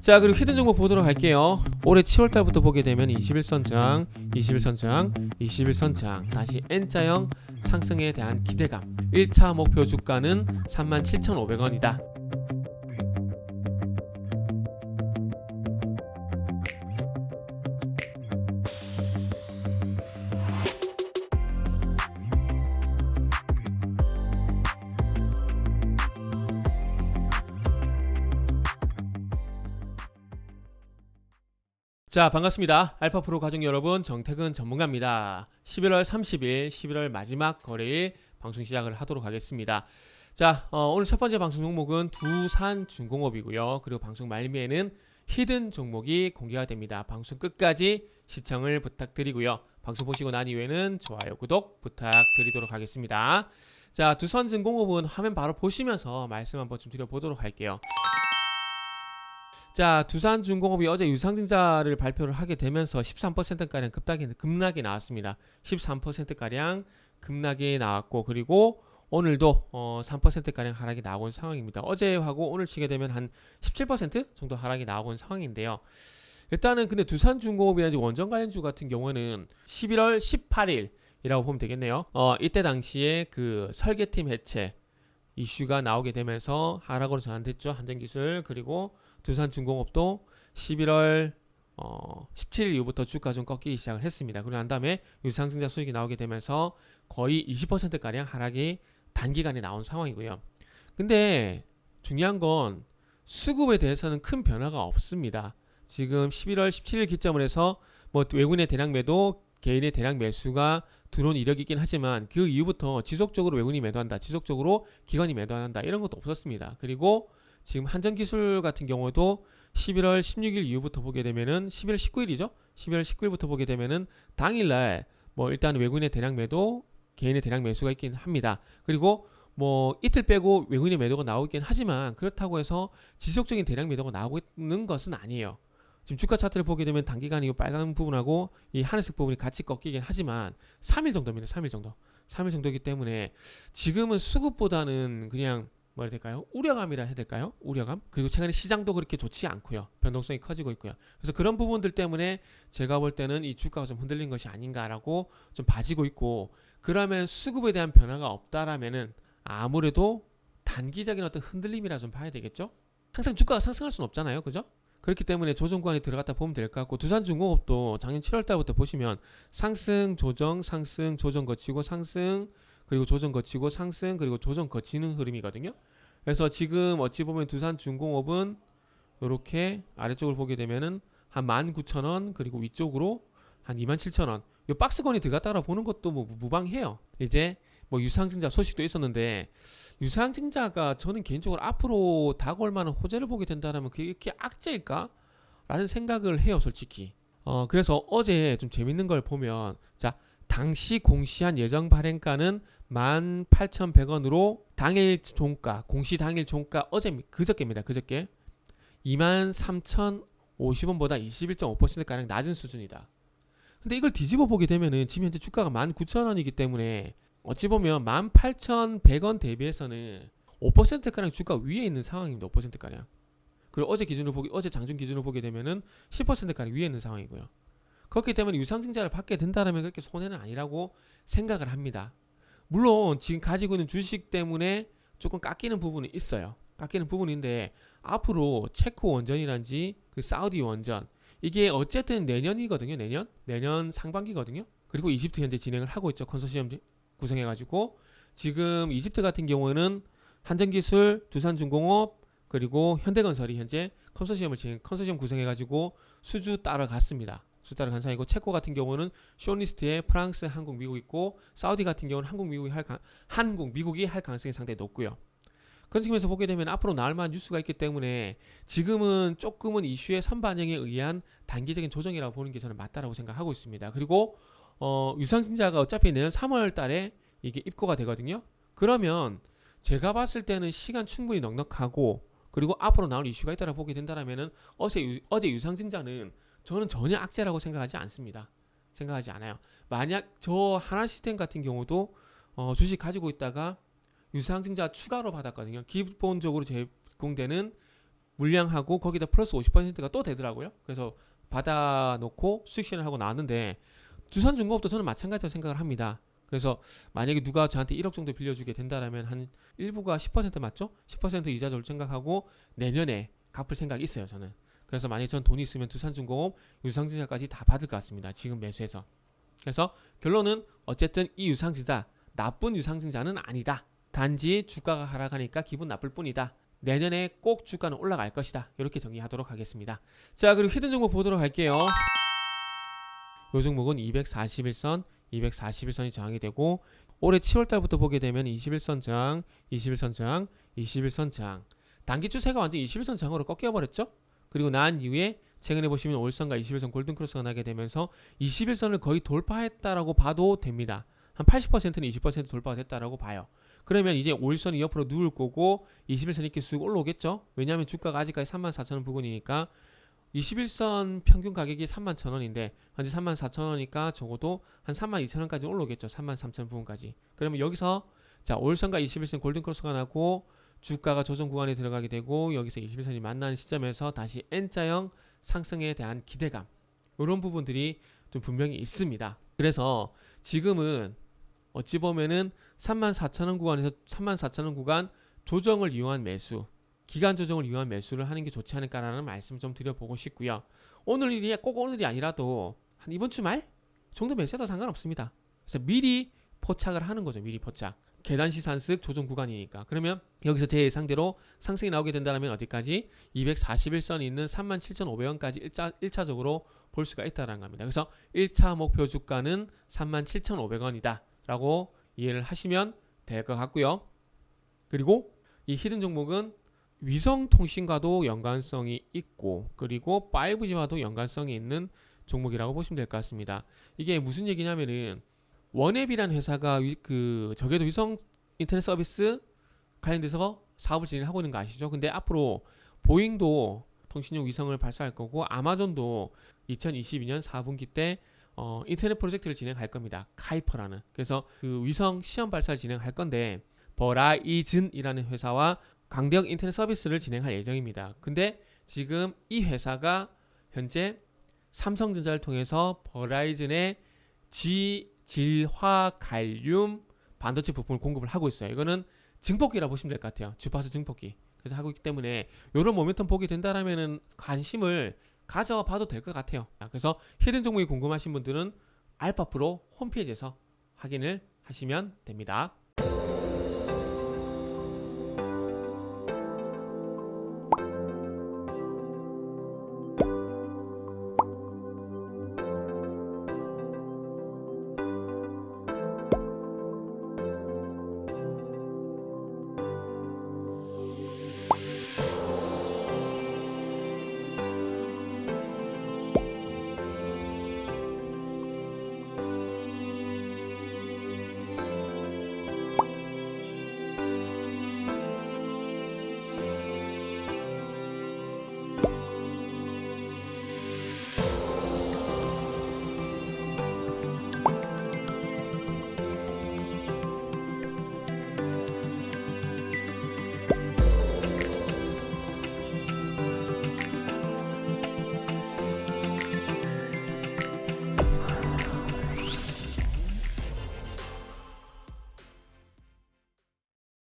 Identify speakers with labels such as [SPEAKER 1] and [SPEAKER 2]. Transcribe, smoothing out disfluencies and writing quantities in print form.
[SPEAKER 1] 자, 그리고 히든 종목 보도록 할게요. 올해 7월달부터 보게 되면 21선장, 21선장, 21선장 다시 N자형 상승에 대한 기대감. 1차 목표 주가는 37,500원이다. 자, 반갑습니다. 알파프로 가족 여러분, 정태근 전문가입니다. 11월 30일, 11월 마지막 거래일 방송 시작을 하도록 하겠습니다. 자, 오늘 첫 번째 방송 종목은 두산중공업이고요. 그리고 방송 말미에는 히든 종목이 공개가 됩니다. 방송 끝까지 시청을 부탁드리고요. 방송 보시고 난 이후에는 좋아요, 구독 부탁드리도록 하겠습니다. 자, 두산중공업은 화면 바로 보시면서 말씀 한번 좀 드려보도록 할게요. 자, 두산중공업이 어제 유상증자를 발표를 하게 되면서 13%가량 급락이 나왔습니다. 13%가량 급락이 나왔고, 그리고 오늘도 3%가량 하락이 나온 상황입니다. 어제하고 오늘 치게 되면 한 17% 정도 하락이 나온 상황인데요. 일단은 근데 두산중공업이라든지 원전 관련주 같은 경우는 11월 18일이라고 보면 되겠네요. 이때 당시에 그 설계팀 해체 이슈가 나오게 되면서 하락으로 전환됐죠. 한전기술. 그리고 두산중공업도 11월 17일 이후부터 주가 좀 꺾이기 시작을 했습니다. 그리고 난 다음에 유상증자 수익이 나오게 되면서 거의 20%가량 하락이 단기간에 나온 상황이고요. 근데 중요한 건 수급에 대해서는 큰 변화가 없습니다. 지금 11월 17일 기점을 해서 뭐 외국인의 대량 매도, 개인의 대량 매수가 들어온 이력이긴 하지만 그 이후부터 지속적으로 외국인이 매도한다, 지속적으로 기관이 매도한다 이런 것도 없었습니다. 그리고 지금 한전기술 같은 경우도 11월 16일 이후부터 보게 되면은 11월 19일이죠. 11월 19일부터 보게 되면은 당일날 뭐 일단 외국인의 대량 매도, 개인의 대량 매수가 있긴 합니다. 그리고 뭐 이틀 빼고 외국인의 매도가 나오긴 하지만 그렇다고 해서 지속적인 대량 매도가 나오고 있는 것은 아니에요. 지금 주가 차트를 보게 되면 단기간 이 빨간 부분하고 이 하늘색 부분이 같이 꺾이긴 하지만 3일 정도입니다. 3일 정도. 3일 정도이기 때문에 지금은 수급보다는 그냥 뭐라 해야 될까요? 우려감이라 해야 될까요? 우려감? 그리고 최근에 시장도 그렇게 좋지 않고요. 변동성이 커지고 있고요. 그래서 그런 부분들 때문에 제가 볼 때는 이 주가가 좀 흔들린 것이 아닌가라고 좀 봐지고 있고, 그러면 수급에 대한 변화가 없다라면은 아무래도 단기적인 어떤 흔들림이라 좀 봐야 되겠죠? 항상 주가가 상승할 수는 없잖아요. 그죠? 그렇기 때문에 조정 구간에 들어갔다 보면 될 것 같고, 두산중공업도 작년 7월 달부터 보시면 상승, 조정, 거치고 상승, 그리고 조정 거치고 상승, 그리고 조정 거치는 흐름이거든요. 그래서 지금 어찌 보면 두산중공업은 이렇게 아래쪽을 보게 되면은 한 19,000원, 그리고 위쪽으로 한 27,000원 이 박스권이 들어갔다라 보는 것도 뭐 무방해요. 이제 뭐 유상증자 소식도 있었는데, 유상증자가 저는 개인적으로 앞으로 다가올 만한 호재를 보게 된다면 그게 이렇게 악재일까? 라는 생각을 해요, 솔직히. 그래서 어제 좀 재밌는 걸 보면, 자, 당시 공시한 예정 발행가는 18,100원으로 당일 종가, 공시 당일 종가 그저께입니다. 그저께 23,050원보다 21.5%가량 낮은 수준이다. 근데 이걸 뒤집어 보게 되면은 지금 현재 주가가 19,000원이기 때문에 어찌 보면 18,100원 대비해서는 5%가량 주가 위에 있는 상황입니다. 5%가량. 그리고 어제 장중 기준으로 보게 되면은 10%가량 위에 있는 상황이고요. 그렇기 때문에 유상증자를 받게 된다면 그렇게 손해는 아니라고 생각을 합니다. 물론 지금 가지고 있는 주식 때문에 조금 깎이는 부분이 있어요. 깎이는 부분인데 앞으로 체코 원전이란지 그 사우디 원전, 이게 어쨌든 내년이거든요. 내년 상반기거든요. 그리고 이집트 현재 진행을 하고 있죠. 컨소시엄 구성해가지고 지금 이집트 같은 경우는 한전기술, 두산중공업, 그리고 현대건설이 현재 컨소시엄 구성해가지고 수주 따라갔습니다. 수다를 상이고, 체코 같은 경우는 쇼리스트에 프랑스, 한국, 미국 있고, 사우디 같은 경우는 한국, 미국이 할 가능성이 상당히 높고요. 그런 측면에서 보게 되면 앞으로 나올 만한 뉴스가 있기 때문에 지금은 조금은 이슈의 선반영에 의한 단기적인 조정이라고 보는 게 저는 맞다라고 생각하고 있습니다. 그리고 유상증자가 어차피 내년 3월 달에 이게 입고가 되거든요. 그러면 제가 봤을 때는 시간 충분히 넉넉하고, 그리고 앞으로 나올 이슈가 있다라고 보게 된다면은 어제 유상증자는 저는 전혀 악재라고 생각하지 않습니다. 생각하지 않아요. 만약 저 하나시스템 같은 경우도 주식 가지고 있다가 유상증자 추가로 받았거든요. 기본적으로 제공되는 물량하고 거기다 플러스 50%가 또 되더라고요. 그래서 받아놓고 수익 실현을 하고 나왔는데 두산중공업도 저는 마찬가지로 생각을 합니다. 그래서 만약에 누가 저한테 1억 정도 빌려주게 된다라면 한 일부가 10% 맞죠? 10% 이자를 생각하고 내년에 갚을 생각이 있어요, 저는. 그래서 만약에 전 돈이 있으면 두산중공업, 유상증자까지 다 받을 것 같습니다. 지금 매수해서. 그래서 결론은 어쨌든 이 유상증자 나쁜 유상증자는 아니다. 단지 주가가 하락하니까 기분 나쁠 뿐이다. 내년에 꼭 주가는 올라갈 것이다. 이렇게 정리하도록 하겠습니다. 자, 그리고 히든 종목 보도록 할게요. 이 종목은 241선, 241선이 저항이 되고 올해 7월달부터 보게 되면 21선 저항, 21선 저항, 21선 저항. 단기 추세가 완전 21선 저항으로 꺾여버렸죠. 그리고 난 이후에 최근에 보시면 5일선과 21선 골든크로스가 나게 되면서 21선을 거의 돌파했다라고 봐도 됩니다. 한 80%는 20% 돌파가 됐다라고 봐요. 그러면 이제 5일선이 옆으로 누울 거고 21선이 이렇게 쑥 올라오겠죠. 왜냐하면 주가가 아직까지 34,000원 부근이니까 21선 평균 가격이 31,000원인데 현재 34,000원이니까 적어도 한 32,000원까지 올라오겠죠. 33,000원 부근까지. 그러면 여기서 자 5일선과 21선 골든크로스가 나고 주가가 조정 구간에 들어가게 되고 여기서 21선이 만나는 시점에서 다시 N자형 상승에 대한 기대감 이런 부분들이 좀 분명히 있습니다. 그래서 지금은 어찌 보면은 34,000원 구간에서 34,000원 구간 조정을 이용한 매수, 기간 조정을 이용한 매수를 하는 게 좋지 않을까라는 말씀을 좀 드려보고 싶고요. 오늘이 꼭 오늘이 아니라도 한 이번 주말 정도 매수해도 상관없습니다. 그래서 미리 포착을 하는 거죠. 미리 포착. 계단시 산쓱 조정 구간이니까. 그러면 여기서 제 예상대로 상승이 나오게 된다면 어디까지? 241선이 있는 37,500원까지 1차적으로 볼 수가 있다는 겁니다. 그래서 1차 목표 주가는 37,500원이다 라고 이해를 하시면 될 것 같고요. 그리고 이 히든 종목은 위성통신과도 연관성이 있고 그리고 5G와도 연관성이 있는 종목이라고 보시면 될 것 같습니다. 이게 무슨 얘기냐면은 원앱이라는 회사가 저게도 위성 인터넷 서비스 관련돼서 사업을 진행하고 있는 거 아시죠? 근데 앞으로 보잉도 통신용 위성을 발사할 거고 아마존도 2022년 4분기 때 인터넷 프로젝트를 진행할 겁니다. 카이퍼라는. 그래서 그 위성 시험 발사를 진행할 건데 버라이즌이라는 회사와 강대형 인터넷 서비스를 진행할 예정입니다. 근데 지금 이 회사가 현재 삼성전자를 통해서 버라이즌의 질화갈륨 반도체 부품을 공급을 하고 있어요. 이거는 증폭기라 보시면 될 것 같아요. 주파수 증폭기. 그래서 하고 있기 때문에 이런 모멘텀 보게 된다라면은 관심을 가져봐도 될 것 같아요. 그래서 히든 종목이 궁금하신 분들은 알파프로 홈페이지에서 확인을 하시면 됩니다.